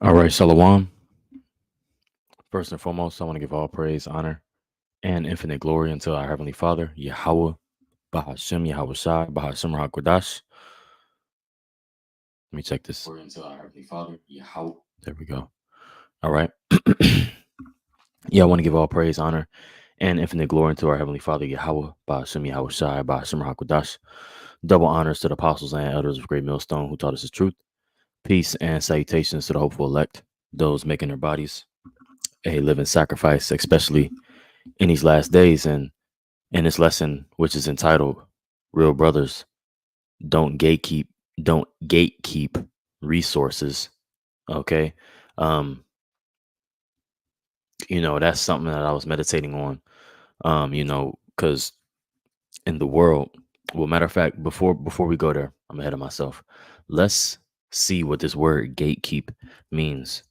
All right, Shalom. First and foremost, I want to give all praise, honor, and infinite glory unto our Heavenly Father, Yahweh, Bahashem, Yahweh Shai, Bahashem Rahakwadash. Let me check this. Glory unto our Heavenly Father, Yahweh. There we go. All right. Yeah, I want to give all praise, honor, and infinite glory unto our Heavenly Father, Yahweh, Bahashem, Yahweh Shai, Bahashem Rahakwadash. Double honors to the apostles and elders of Great Millstone who taught us the truth. Peace and salutations to the hopeful elect, those making their bodies a living sacrifice, especially in these last days. And in this lesson, which is entitled Real Brothers Don't Gatekeep, Don't Gatekeep Resources. Okay. Um, that's something that I was meditating on. Because in the world, well, matter of fact, before we go there, I'm ahead of myself. Let's see what this word gatekeep means.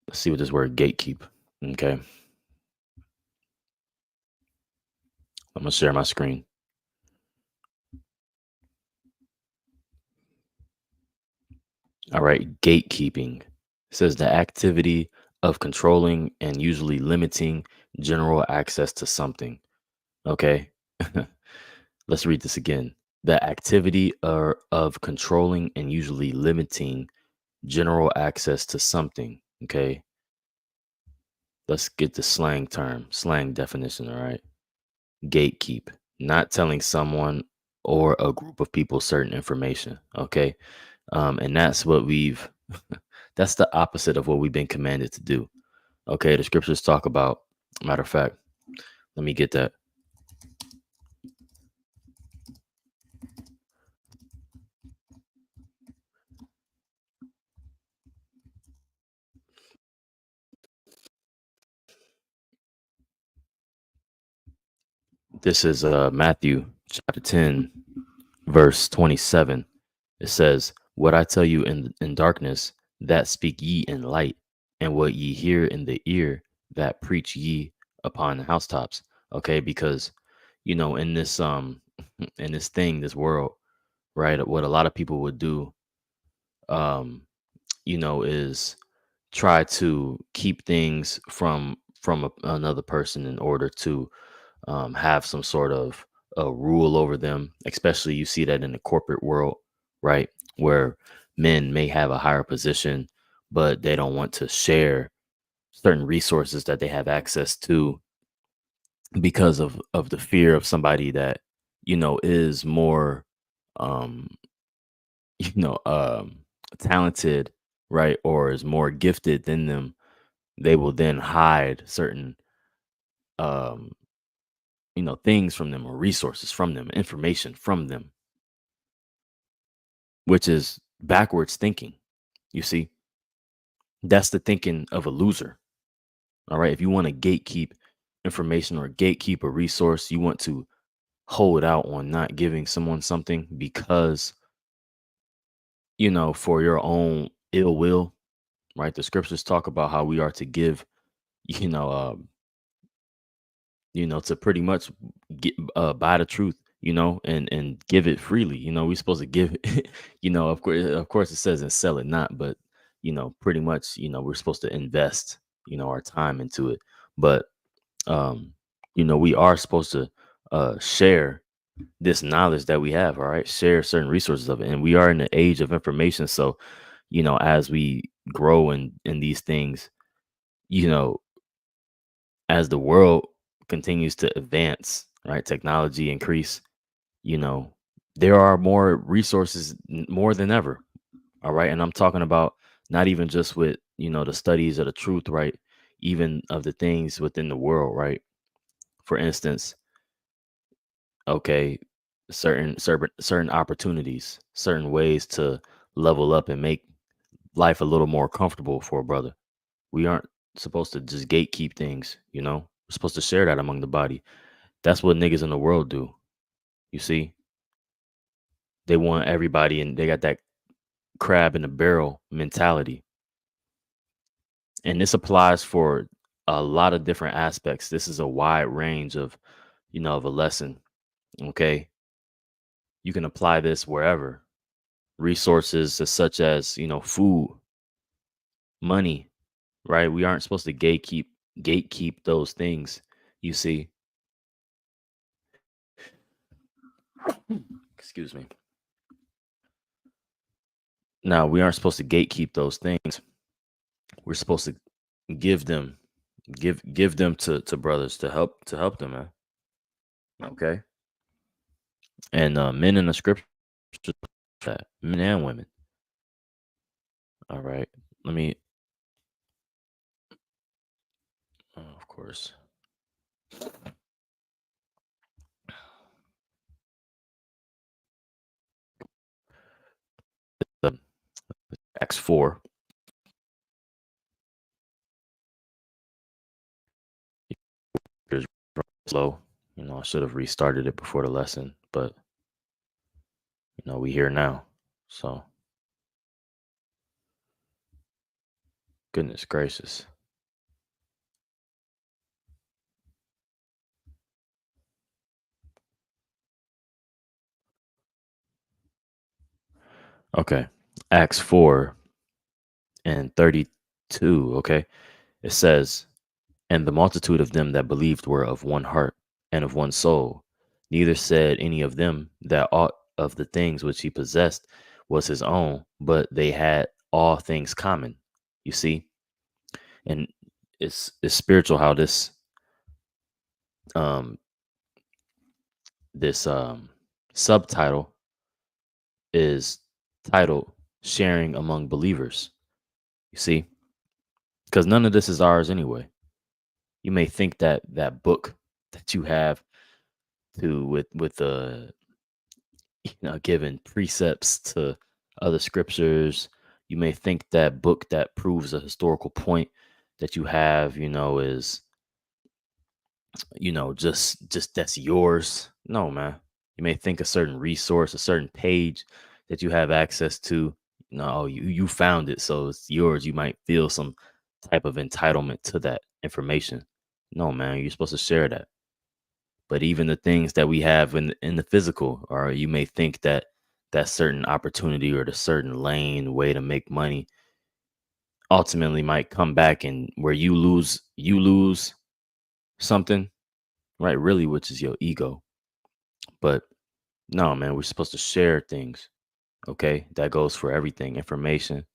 Let's see what this word gatekeep. Okay. I'm gonna share my screen. All right, gatekeeping. It says the activity of controlling and usually limiting general access to something. Okay. Let's read this again. The activity of controlling and usually limiting general access to something. Okay. Let's get the slang definition. All right. Gatekeep, not telling someone or a group of people certain information. Okay. And that's what that's the opposite of what we've been commanded to do. Okay, the scriptures talk about, matter of fact, let me get that. This is Matthew chapter 10, verse 27. It says, what I tell you in darkness, that speak ye in light, and what ye hear in the ear, that preach ye upon the housetops. Okay, because in this in this thing, this world, right? What a lot of people would do, um, is try to keep things from another person in order to have some sort of rule over them. Especially you see that in the corporate world, right, where men may have a higher position, but they don't want to share certain resources that they have access to because of the fear of somebody that is more um you know um talented, right, or is more gifted than them. They will then hide certain um things from them, or resources from them, information from them, which is backwards thinking. You see, that's the thinking of a loser. All right, if you want to gatekeep information or gatekeep a resource, you want to hold out on not giving someone something because for your own ill will, right? The scriptures talk about how we are to give, you know uh, to pretty much get buy the truth, and give it freely. We're supposed to give it, of course it says and sell it not, but pretty much, we're supposed to invest, our time into it. But um, we are supposed to share this knowledge that we have, all right, share certain resources of it. And we are in the age of information. So, as we grow in these things, you know, as the world continues to advance, right, technology increase, you know, there are more resources, more than ever. All right. And I'm talking about not even just with, the studies of the truth, right? Even of the things within the world, right? For instance, okay, certain opportunities, certain ways to level up and make life a little more comfortable for a brother. We aren't supposed to just gatekeep things, We're supposed to share that among the body. That's what niggas in the world do. You see, they want everybody, and they got that crab in the barrel mentality. And this applies for a lot of different aspects. This is a wide range of, of a lesson. Okay. You can apply this wherever. Resources such as, food, money, right? We aren't supposed to gatekeep those things. You see, excuse me. Now we aren't supposed to gatekeep those things. We're supposed to give them, give them to brothers to help them, man. Okay, and men in the scripture, that men and women. All right, let me. Of course, um, Acts 4. Here's slow. I should have restarted it before the lesson, but we here now. So goodness gracious. Okay, Acts 4:32. Okay, it says, "And the multitude of them that believed were of one heart and of one soul. Neither said any of them that aught of the things which he possessed was his own, but they had all things common." You see, and it's spiritual how um this subtitle is titled "Sharing Among Believers." You see, because none of this is ours anyway. You may think that that book that you have to with the giving precepts to other scriptures. You may think that book that proves a historical point that you have, is, just that's yours. No, man. You may think a certain resource, a certain page that you have access to, no, you found it, so it's yours. You might feel some type of entitlement to that information. No, man, you're supposed to share that. But even the things that we have in the physical, or you may think that that certain opportunity or the certain lane way to make money ultimately might come back and where you lose something, right? Really, which is your ego. But no, man, we're supposed to share things. Okay, that goes for everything: information,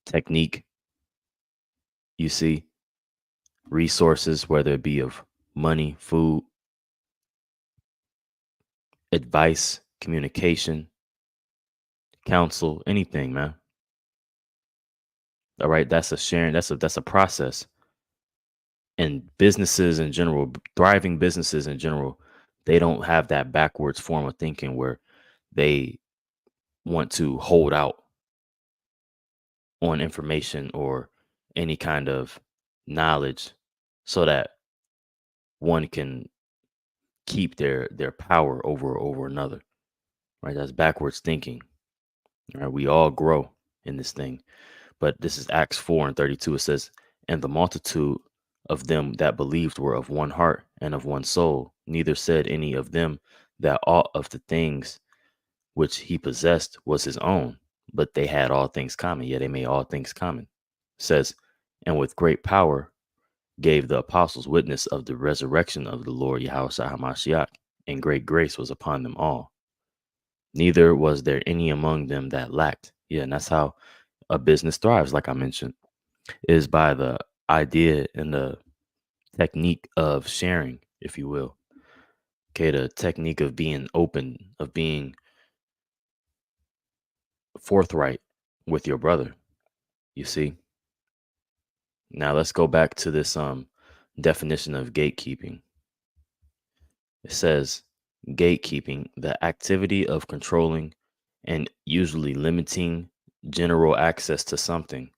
technique. You see, resources, whether it be of money, food, advice, communication, counsel, anything, man. All right, that's a sharing. That's a process. And businesses in general, thriving businesses in general, they don't have that backwards form of thinking where they want to hold out on information or any kind of knowledge so that one can keep their power over another. Right? That's backwards thinking. Right? We all grow in this thing. But this is Acts 4:32. It says, "And the multitude of them that believed were of one heart and of one soul. Neither said any of them that aught of the things which he possessed was his own, but they had all things common." Yeah, they made all things common. It says, "And with great power gave the apostles witness of the resurrection of the Lord Yahushua HaMashiach, and great grace was upon them all. Neither was there any among them that lacked." Yeah, and that's how a business thrives, like I mentioned, is by the idea and the technique of sharing, if you will. Okay, the technique of being open, of being forthright with your brother. You see. Now let's go back to this definition of gatekeeping. It says gatekeeping, the activity of controlling and usually limiting general access to something.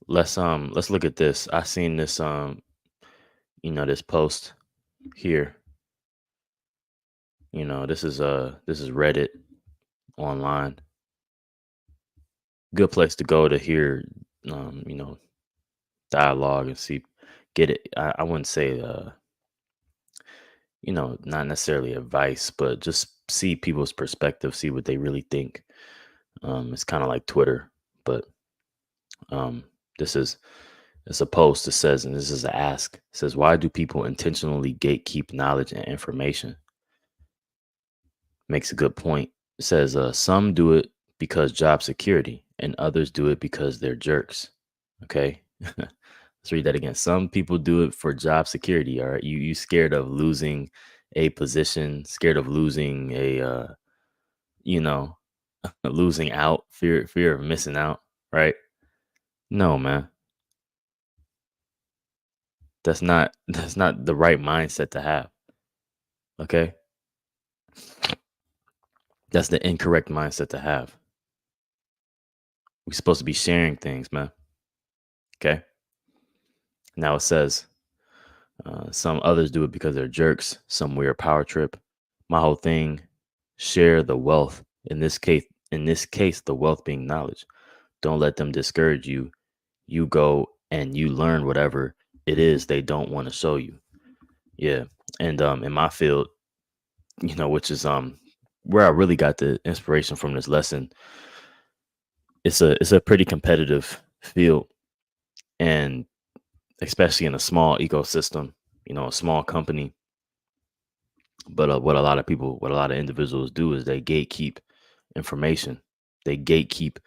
Let's look at this. I seen this this post here. This is Reddit online. Good place to go to hear, you know, dialogue and see, get it. I wouldn't say, you know, not necessarily advice, but just see people's perspective, see what they really think. It's kind of like Twitter, but um, this is it's a post that says, and this is an ask. It says, why do people intentionally gatekeep knowledge and information? Makes a good point. It says, some do it because job security, and others do it because they're jerks. Okay. Let's read that again. Some people do it for job security. All right. You scared of losing a position, scared of losing a you know, losing out, fear of missing out, right? No, man. That's not the right mindset to have. Okay? That's the incorrect mindset to have. We're supposed to be sharing things, man. Okay? Now it says, some others do it because they're jerks, some weird power trip. My whole thing, share the wealth. In this case, the wealth being knowledge. Don't let them discourage you. You go and you learn whatever it is they don't want to show you. Yeah. And in my field, you know, which is where I really got the inspiration from this lesson, it's a pretty competitive field, and especially in a small ecosystem, you know, a small company. But what a lot of individuals do is they gatekeep information. They gatekeep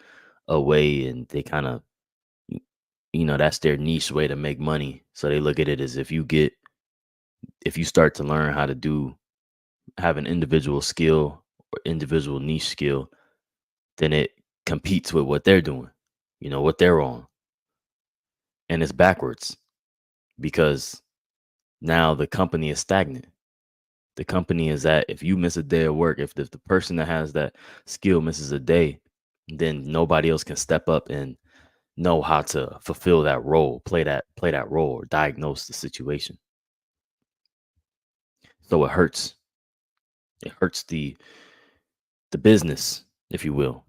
away, and they kind of, you know, that's their niche way to make money. So they look at it as, if you start to learn how to have an individual skill or individual niche skill, then it competes with what they're doing, you know, what they're on. And it's backwards, because now the company is stagnant. The company is that if you miss a day of work, if the person that has that skill misses a day, then nobody else can step up and know how to fulfill that role, play that role, or diagnose the situation. So it hurts. It hurts the business, if you will.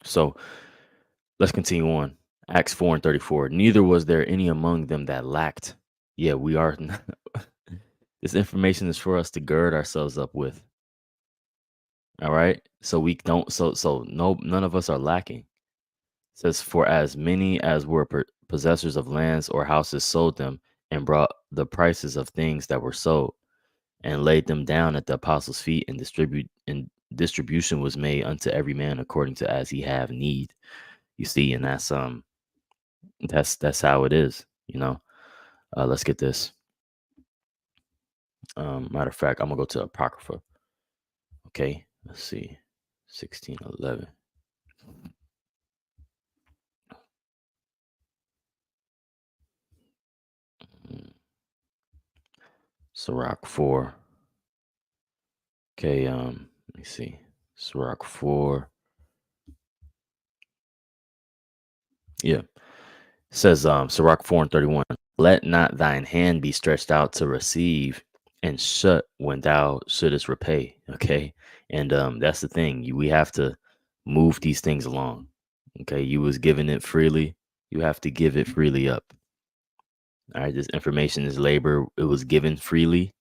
So let's continue on. Acts 4 and 34. Neither was there any among them that lacked. Yeah, we are. This information is for us to gird ourselves up with. All right. So we don't. So no, none of us are lacking. It says, for as many as were possessors of lands or houses sold them, and brought the prices of things that were sold, and laid them down at the apostles' feet, and distribution was made unto every man according to as he have need. You see, and that's how it is. You know. Let's get this. Matter of fact, I'm gonna go to Apocrypha. Okay, let's see. 1611. Mm, Sirach 4. Okay, let me see. Sirach 4. Yeah. It says Sirach 4 and 31. Let not thine hand be stretched out to receive, and shut when thou shouldest repay. Okay. And that's the thing. We have to move these things along. Okay. You was given it freely. You have to give it freely up. All right. This information is labor. It was given freely,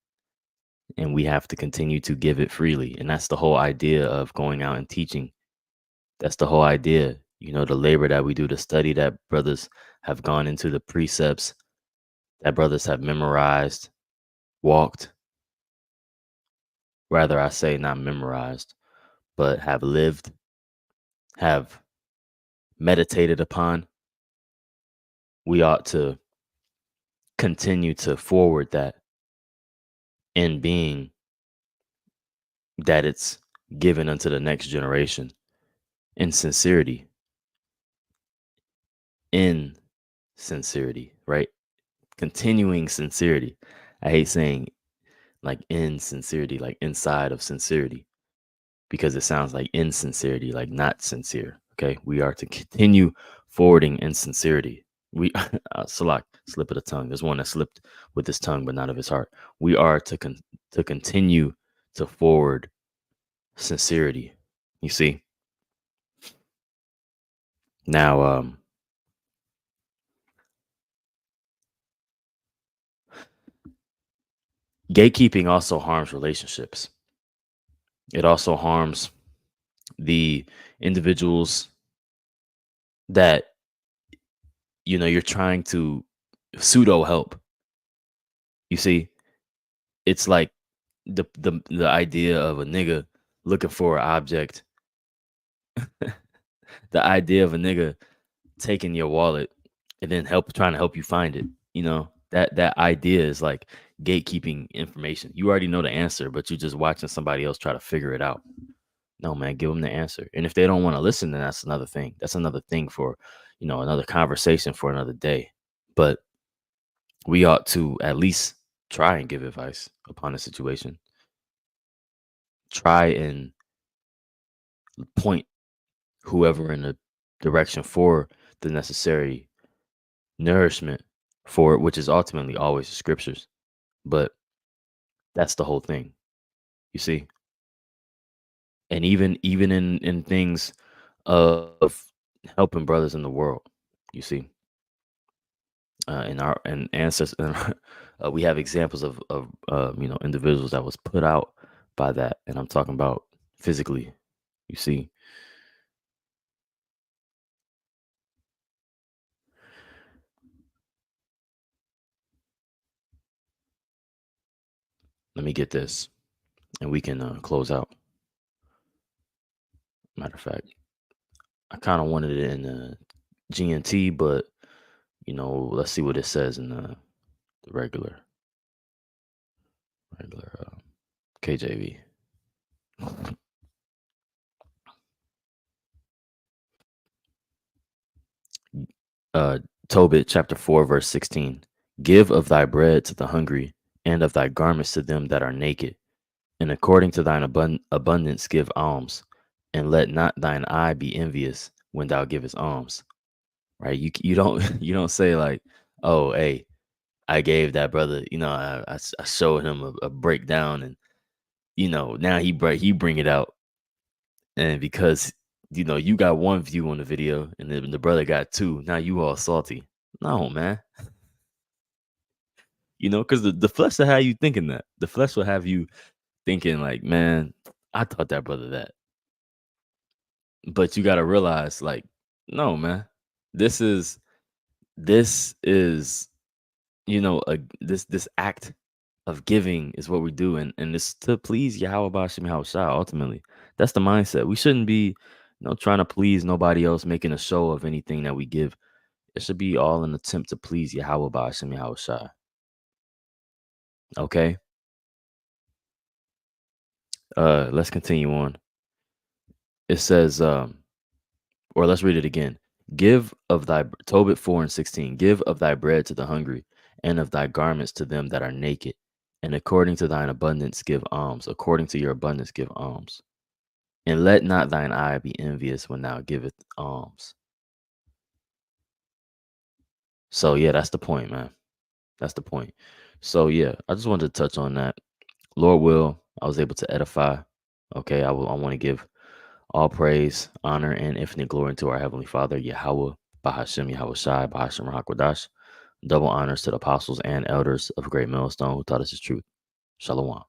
and we have to continue to give it freely. And that's the whole idea of going out and teaching. That's the whole idea. You know, the labor that we do, the study that brothers have gone into, the precepts that brothers have memorized, walked, rather, I say not memorized, but have lived, have meditated upon. We ought to continue to forward that, in being that it's given unto the next generation in sincerity, in sincerity, right? Continuing sincerity. I hate saying like insincerity, like inside of sincerity, because it sounds like insincerity, like not sincere. Okay. We are to continue forwarding insincerity. We, Salak, slip of the tongue. There's one that slipped with his tongue, but not of his heart. We are to continue to forward sincerity. You see, Now, gatekeeping also harms relationships. It also harms the individuals that you're trying to pseudo help. You see, it's like the idea of a nigga looking for an object, the idea of a nigga taking your wallet and then trying to help you find it. That idea is like gatekeeping information. You already know the answer, but you're just watching somebody else try to figure it out. No, man, give them the answer. And if they don't want to listen, then that's another thing. That's another thing for, another conversation for another day. But we ought to at least try and give advice upon a situation. Try and point whoever in the direction for the necessary nourishment for it, which is ultimately always the scriptures. But that's the whole thing, you see. And even in things of helping brothers in the world, you see, in our and ancestors, we have examples of individuals that was put out by that, and I'm talking about physically. You see, let me get this, and we can close out. Matter of fact, I kind of wanted it in GNT, but let's see what it says in the regular KJV. uh, Tobit chapter 4, verse 16. Give of thy bread to the hungry, and of thy garments to them that are naked, and according to thine abundance give alms, and let not thine eye be envious when thou givest alms. Right? You don't you don't say like, oh, hey, I gave that brother, I showed him a breakdown, and now he bring it out, and because you got one view on the video, and then the brother got two, now you all salty. No, man. Because the flesh will have you thinking that. The flesh will have you thinking like, man, I taught that brother that. But you gotta realize, like, no, man. This is this is this act of giving is what we do, and it's to please Yahweh Bashim Shai ultimately. That's the mindset. We shouldn't be, trying to please nobody else, making a show of anything that we give. It should be all an attempt to please Yahweh Bashim Shai. Okay. Let's continue on. It says, or let's read it again. Give of thy Tobit 4 and 16. Give of thy bread to the hungry, and of thy garments to them that are naked. And according to thine abundance give alms. According to your abundance give alms. And let not thine eye be envious when thou giveth alms. So yeah, that's the point, man. That's the point. So yeah, I just wanted to touch on that. Lord will, I was able to edify. Okay, I want to give all praise, honor, and infinite glory to our Heavenly Father, Yahweh, Bahashem, Yahweh Shai, Bahashem, Rahakwadash. Double honors to the apostles and elders of Great Millstone who taught us his truth. Shalom.